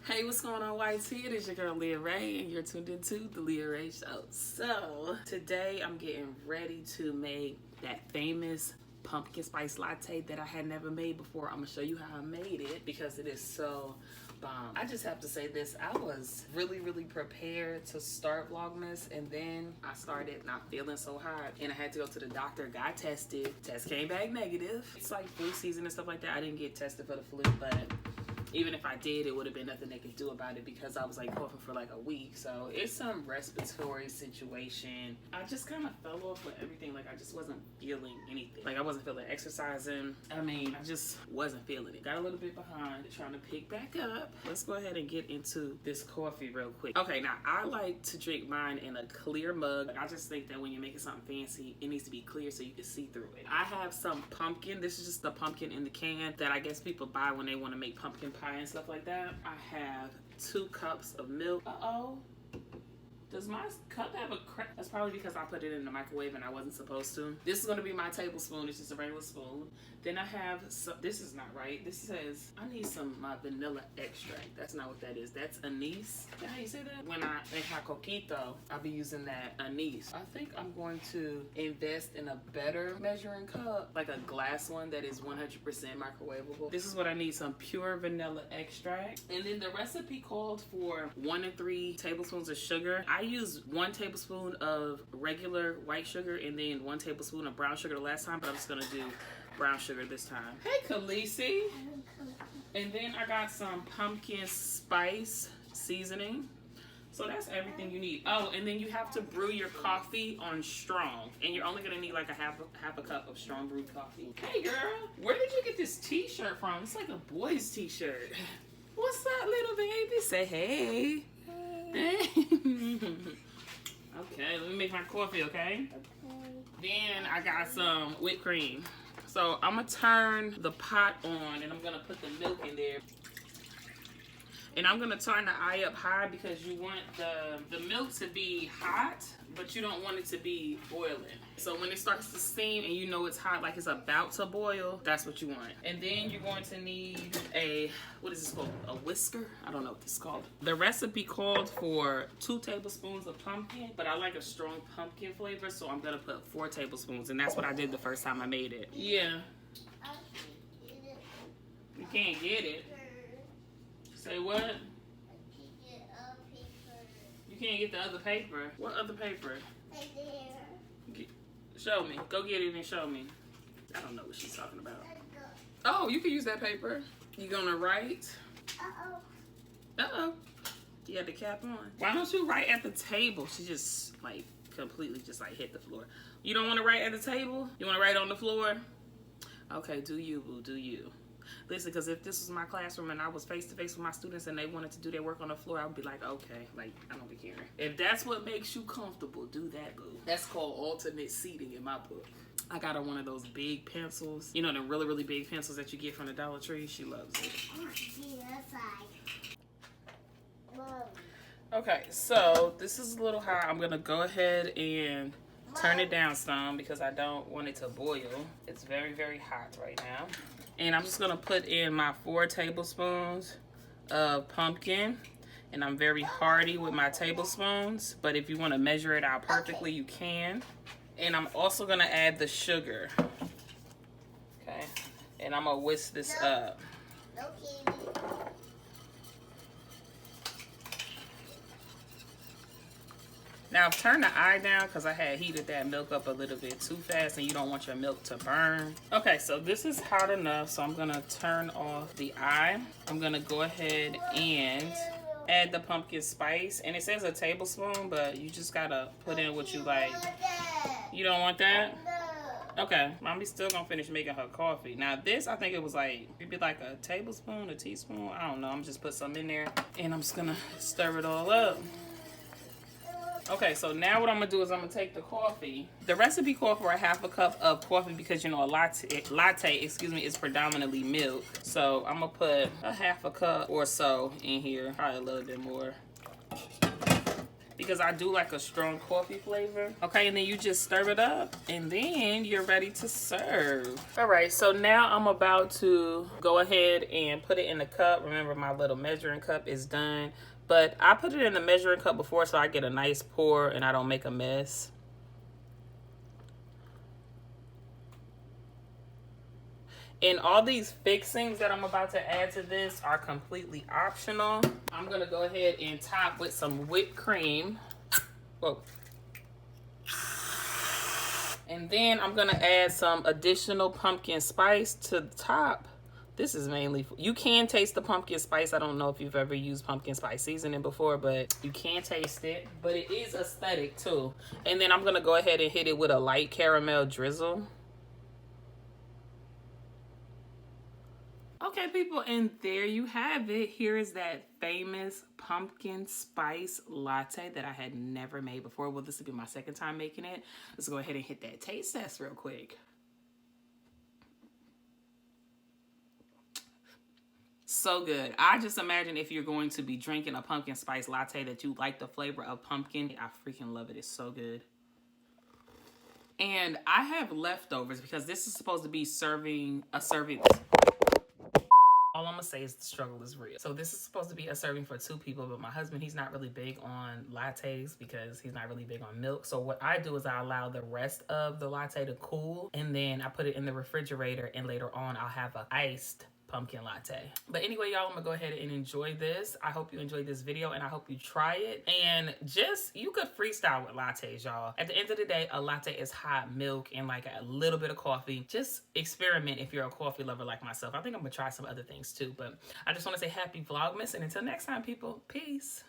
Hey, what's going on, YT? It is your girl Leah Ray, and you're tuned into the Leah Ray Show. So today I'm getting ready to make that famous pumpkin spice latte that I had never made before. I'm gonna show you how I made it because it is so bomb. I just have to say this, I was really prepared to start Vlogmas, and then I started not feeling so hot and I had to go to the doctor. Got tested, test came back negative. It's like flu season and stuff like that. I didn't get tested for the flu, but even if I did, it would have been nothing they could do about it because I was like coughing for like a week. So it's some respiratory situation. I just kind of fell off with everything. Like I just wasn't feeling anything. Like I wasn't feeling exercising. I mean, I just wasn't feeling it. Got a little bit behind, trying to pick back up. Let's go ahead and get into this coffee real quick. Okay, now I like to drink mine in a clear mug. I just think that when you're making something fancy, it needs to be clear so you can see through it. I have some pumpkin. This is just the pumpkin in the can that I guess people buy when they want to make pumpkin pie and stuff like that. I have 2 cups of milk. Does my cup have a crack? That's probably because I put it in the microwave and I wasn't supposed to. This is going to be my tablespoon. It's just a regular spoon. Then I have some, this is not right. This says I need some my vanilla extract. That's not what that is. That's anise. Is that how you say that? When I make my coquito, I'll be using that anise. I think I'm going to invest in a better measuring cup, like a glass one that is 100% microwavable. This is what I need, some pure vanilla extract. And then the recipe called for 1 to 3 tablespoons of sugar. I used 1 tablespoon of regular white sugar and then 1 tablespoon of brown sugar the last time, but I'm just gonna do brown sugar this time. Hey, Khaleesi. And then I got some pumpkin spice seasoning. So that's everything you need. Oh, and then you have to brew your coffee on strong. And you're only gonna need like a half a cup of strong brewed coffee. Hey girl, where did you get this t-shirt from? It's like a boy's t-shirt. What's up, little baby? Say hey. Hey. Okay, let me make my coffee, okay? Then I got some whipped cream. So I'm gonna turn the pot on and I'm gonna put the milk in there. And I'm gonna turn the eye up high because you want the milk to be hot, but you don't want it to be boiling. So when it starts to steam and you know it's hot, like it's about to boil, that's what you want. And then you're going to need a, what is this called? A whisker? I don't know what this is called. The recipe called for 2 tablespoons of pumpkin, but I like a strong pumpkin flavor, so I'm gonna put 4 tablespoons, and that's what I did the first time I made it. Yeah. You can't get it. Say what? You can't get the other paper. What other paper? Right there. Show me. Go get it and show me. I don't know what she's talking about. Oh, you can use that paper. You gonna write? Uh-oh. Uh-oh. You had the cap on. Why don't you write at the table? She just like completely just like hit the floor. You don't want to write at the table? You want to write on the floor? Okay, do you, boo, do you. Listen, because if this was my classroom and I was face-to-face with my students and they wanted to do their work on the floor, I would be like, okay, like, I don't be caring. If that's what makes you comfortable, do that, boo. That's called alternate seating in my book. I got her one of those big pencils. You know, the really big pencils that you get from the Dollar Tree? She loves it. Okay, so this is a little high. I'm going to go ahead and turn it down some because I don't want it to boil. It's very hot right now. And I'm just gonna put in my 4 tablespoons of pumpkin. And I'm very hardy with my tablespoons, but if you wanna measure it out perfectly, you can. And I'm also gonna add the sugar. Okay, and I'm gonna whisk this up. Now turn the eye down because I had heated that milk up a little bit too fast and you don't want your milk to burn. Okay, so this is hot enough, so I'm gonna turn off the eye. I'm gonna go ahead and add the pumpkin spice. And it says a tablespoon, but you just gotta put in what you like. You don't want that? Okay, mommy's still gonna finish making her coffee. Now this, I think it was like, maybe like a tablespoon, a teaspoon, I don't know. I'm just put some in there and I'm just gonna stir it all up. Okay, so now what I'm gonna do is I'm gonna take the coffee. The recipe called for a half a cup of coffee because you know a latte, excuse me, is predominantly milk. So I'm gonna put a half a cup or so in here, probably a little bit more. because I do like a strong coffee flavor. Okay, and then you just stir it up and then you're ready to serve. All right, so now I'm about to go ahead and put it in the cup. Remember, my little measuring cup is done, but I put it in the measuring cup before so I get a nice pour and I don't make a mess. And all these fixings that I'm about to add to this are completely optional. I'm gonna go ahead and top with some whipped cream. Whoa. And then I'm gonna add some additional pumpkin spice to the top. This is mainly, you can taste the pumpkin spice. I don't know if you've ever used pumpkin spice seasoning before, but you can taste it. But it is aesthetic too. And then I'm gonna go ahead and hit it with a light caramel drizzle. Okay, people, and there you have it. Here is that famous pumpkin spice latte that I had never made before. Well, this will be my second time making it. Let's go ahead and hit that taste test real quick. So good. I just imagine if you're going to be drinking a pumpkin spice latte that you like the flavor of pumpkin. I freaking love it. It's so good. And I have leftovers because this is supposed to be a serving. All I'm gonna say is the struggle is real. So this is supposed to be a serving for 2 people, but my husband, he's not really big on lattes because he's not really big on milk. So what I do is I allow the rest of the latte to cool, and then I put it in the refrigerator, and later on I'll have an iced pumpkin latte. But anyway, y'all, I'm gonna go ahead and enjoy this. I hope you enjoyed this video and I hope you try it. And just, you could freestyle with lattes, y'all. At the end of the day, a latte is hot milk and like a little bit of coffee. Just experiment if you're a coffee lover like myself. I think I'm gonna try some other things too, but I just wanna say happy Vlogmas, and until next time, people, peace.